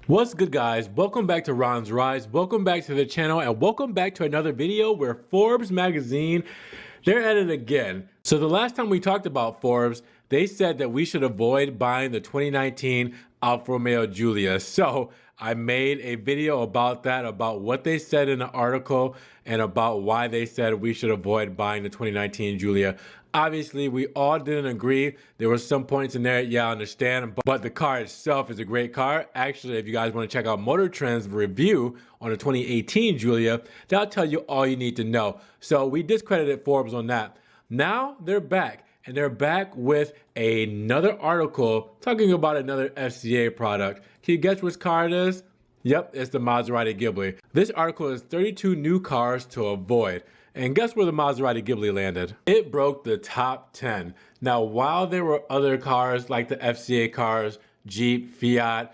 What's good, guys? Welcome back to Ron's Rise. Welcome back to the channel and welcome back to another video where Forbes magazine, they're at it again. So the last time we talked about Forbes, they said that we should avoid buying the 2019 Alfa Romeo Giulia. So I made a video about that, about what they said in the article and about why they said we should avoid buying the 2019 Giulia. Obviously, we all didn't agree. There were some points in there, yeah, I understand, but the car itself is a great car. Actually, if you guys want to check out Motor Trend's review on the 2018 Giulia, that'll tell you all you need to know. So we discredited Forbes on that. Now they're back, and they're back with another article talking about another FCA product. Can you guess which car it is? Yep, it's the Maserati Ghibli. This article is 32 new cars to avoid. And guess where the Maserati Ghibli landed? It broke the top 10. Now, while there were other cars like the FCA cars, Jeep, Fiat,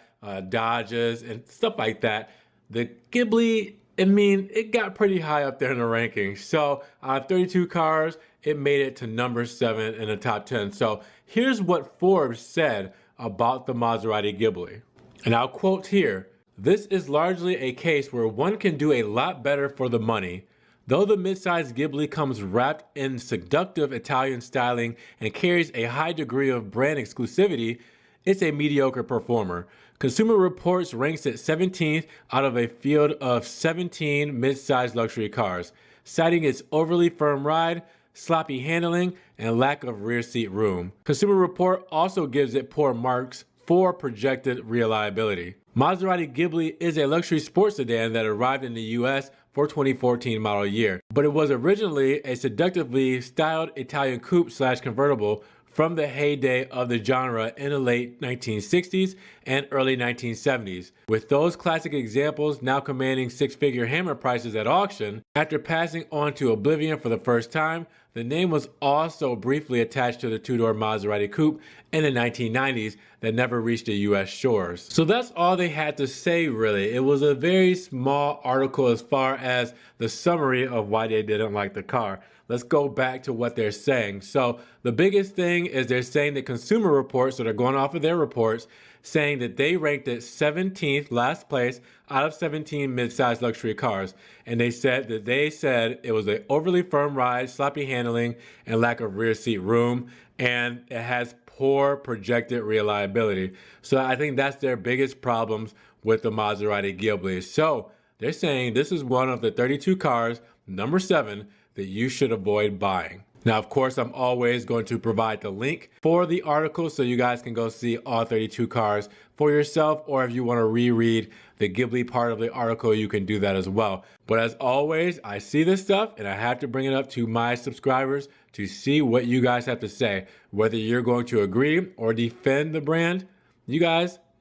Dodges, and stuff like that, the Ghibli, it got pretty high up there in the rankings. So, 32 cars, it made it to number 7 in the top 10. So, here's what Forbes said about the Maserati Ghibli. And I'll quote here, "This is largely a case where one can do a lot better for the money. Though the midsize Ghibli comes wrapped in seductive Italian styling and carries a high degree of brand exclusivity, it's a mediocre performer. Consumer Reports ranks it 17th out of a field of 17 midsize luxury cars, citing its overly firm ride, sloppy handling, and lack of rear seat room. Consumer Report also gives it poor marks for projected reliability." Maserati Ghibli is a luxury sports sedan that arrived in the US for 2014 model year, but it was originally a seductively styled Italian coupe/convertible from the heyday of the genre in the late 1960s and early 1970s. With those classic examples now commanding six-figure hammer prices at auction, after passing on to oblivion for the first time, the name was also briefly attached to the two-door Maserati coupe in the 1990s that never reached the US shores. So that's all they had to say, really. It was a very small article as far as the summary of why they didn't like the car. Let's go back to what they're saying. So the biggest thing is they're saying that Consumer Reports, so they're going off of their reports, saying that they ranked it 17th, last place, out of 17 midsize luxury cars. And they said it was an overly firm ride, sloppy handling, and lack of rear seat room, and it has poor projected reliability. So I think that's their biggest problems with the Maserati Ghibli. So they're saying this is one of the 32 cars, number 7, that you should avoid buying. Now, of course, I'm always going to provide the link for the article so you guys can go see all 32 cars for yourself, or if you want to reread the Ghibli part of the article, you can do that as well. But as always, I see this stuff and I have to bring it up to my subscribers to see what you guys have to say. Whether you're going to agree or defend the brand, you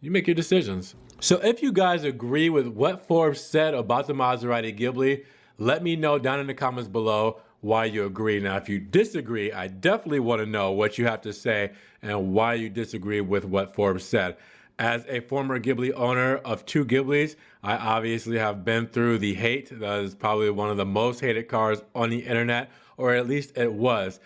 make your decisions. So if you guys agree with what Forbes said about the Maserati Ghibli, let me know down in the comments below why you agree. Now, if you disagree, I definitely want to know what you have to say and why you disagree with what Forbes said. As a former Ghibli owner of 2 Ghiblis, I obviously have been through the hate. That is probably one of the most hated cars on the internet, or at least it was.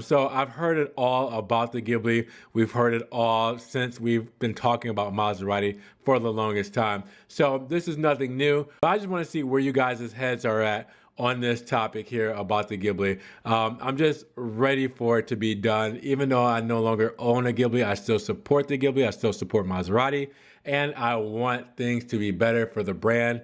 So I've heard it all about the Ghibli. We've heard it all since we've been talking about Maserati for the longest time. So this is nothing new. But I just want to see where you guys' heads are at on this topic here about the Ghibli. I'm just ready for it to be done. Even though I no longer own a Ghibli, I still support the Ghibli. I still support Maserati. And I want things to be better for the brand.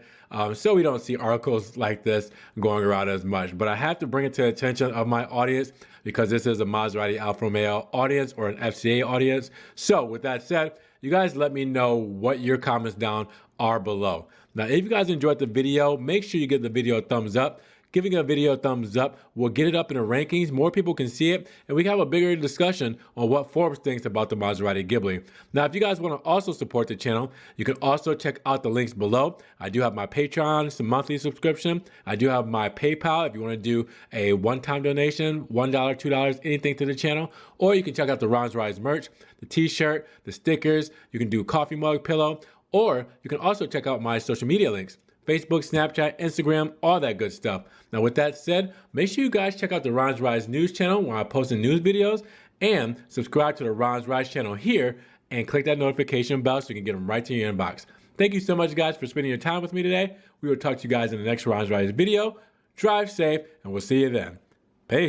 So we don't see articles like this going around as much. But I have to bring it to the attention of my audience because this is a Maserati Alfa Romeo audience or an FCA audience. So with that said, you guys let me know what your comments down are below. Now, if you guys enjoyed the video, make sure you give the video a thumbs up. Giving a video a thumbs up will get it up in the rankings. More people can see it, and we can have a bigger discussion on what Forbes thinks about the Maserati Ghibli. Now, if you guys want to also support the channel, you can also check out the links below. I do have my Patreon, some monthly subscription. I do have my PayPal if you want to do a one-time donation, $1, $2, anything to the channel. Or you can check out the Ron's Rise merch, the t-shirt, the stickers. You can do coffee mug, pillow. Or you can also check out my social media links. Facebook, Snapchat, Instagram, all that good stuff. Now with that said, make sure you guys check out the Ron's Rise news channel where I post the news videos, and subscribe to the Ron's Rise channel here and click that notification bell so you can get them right to your inbox. Thank you so much, guys, for spending your time with me today. We will talk to you guys in the next Ron's Rise video. Drive safe, and we'll see you then. Peace.